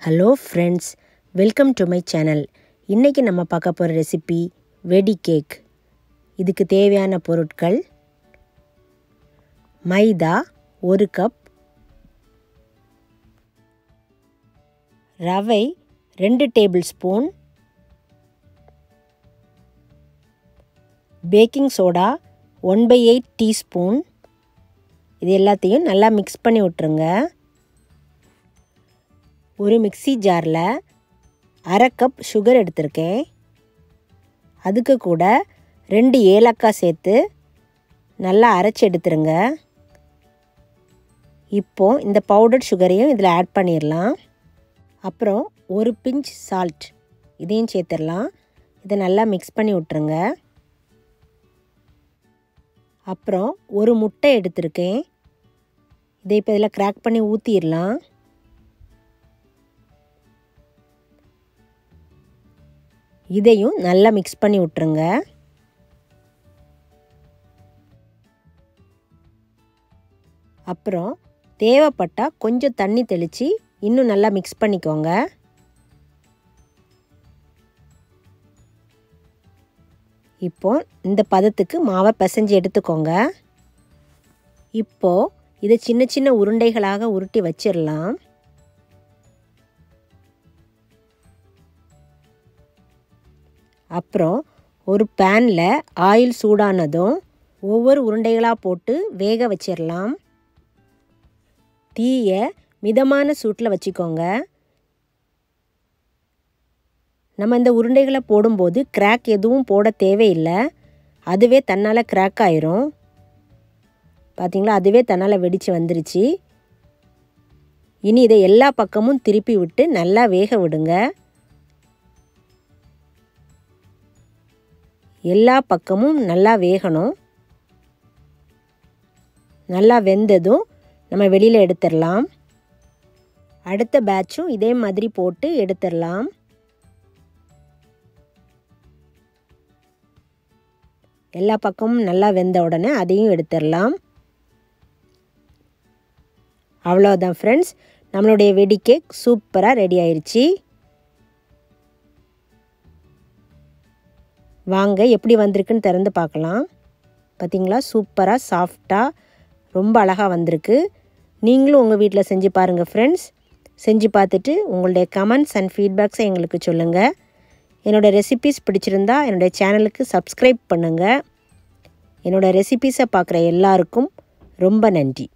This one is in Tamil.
Hello friends, welcome to my channel. இன்னைக்கு நம்ம பார்க்க போற ரெசிபி வெடி கேக். இதுக்கு தேவையான பொருட்கள் மைதா 1 கப், ரவை 2 table spoon, baking soda 1/8 teaspoon. இது எல்லாத்தையும் நல்லா மிக்ஸ் பண்ணி விட்டுருங்க. ஒரு மிக்ஸி ஜாரில் 1/2 கப் சுகர் எடுத்திருக்கேன். அதுக்கு கூட 2 ஏலக்காய் சேர்த்து நல்லா அரைச்சி எடுத்துருங்க. இப்போது இந்த பவுடர் சுகரையும் இதில் ஆட் பண்ணிடலாம். அப்புறம் ஒரு பிஞ்ச் சால்ட் இதையும் சேர்த்துடலாம். இதை நல்லா மிக்ஸ் பண்ணி விட்டுருங்க. அப்புறம் ஒரு முட்டை எடுத்திருக்கேன். இதை இப்போ இதில் கிராக் பண்ணி ஊற்றிடலாம். இதையும் நல்லா மிக்ஸ் பண்ணி விட்டுருங்க. அப்புறம் தேவைப்பட்டால் கொஞ்சம் தண்ணி தெளித்து இன்னும் நல்லா மிக்ஸ் பண்ணிக்கோங்க. இப்போ இந்த பதத்துக்கு மாவை பிசைஞ்சு எடுத்துக்கோங்க. இப்போது இதை சின்ன சின்ன உருண்டைகளாக உருட்டி வச்சிடலாம். அப்புறம் ஒரு பேனில் ஆயில் சூடானதும் ஒவ்வொரு உருண்டைகளாக போட்டு வேக வச்சிடலாம். தீயை மிதமான சூட்டில் வச்சுக்கோங்க. நம்ம இந்த உருண்டைகளை போடும்போது கிராக் எதுவும் போட தேவையில்லை. அதுவே தன்னால் கிராக் ஆயிரும். பார்த்திங்களா, அதுவே தன்னால் வெடித்து வந்துருச்சு. இனி இதை எல்லா பக்கமும் திருப்பி விட்டு நல்லா வேக விடுங்க. எல்லா பக்கமும் நல்லா வேகணும். நல்லா வெந்ததும் நம்ம வெளியில் எடுத்துடலாம். அடுத்த பேட்சும் இதே மாதிரி போட்டு எடுத்துடலாம். எல்லா பக்கமும் நல்லா வெந்த உடனே அதையும் எடுத்துடலாம். அவ்வளோதான் ஃப்ரெண்ட்ஸ், நம்மளுடைய வெடி கேக் சூப்பராக ரெடி ஆயிடுச்சு. வாங்க எப்படி வந்திருக்குன்னு திறந்து பார்க்கலாம். பார்த்திங்களா, சூப்பராக சாஃப்டாக ரொம்ப அழகாக வந்திருக்கு. நீங்களும் உங்கள் வீட்டில் செஞ்சு பாருங்கள் ஃப்ரெண்ட்ஸ். செஞ்சு பார்த்துட்டு உங்களுடைய கமெண்ட்ஸ் அண்ட் ஃபீட்பேக்ஸை எங்களுக்கு சொல்லுங்கள். என்னோடய ரெசிபீஸ் பிடிச்சிருந்தா என்னுடைய சேனலுக்கு சப்ஸ்கிரைப் பண்ணுங்கள். என்னோடய ரெசிபீஸை பார்க்குற எல்லாருக்கும் ரொம்ப நன்றி.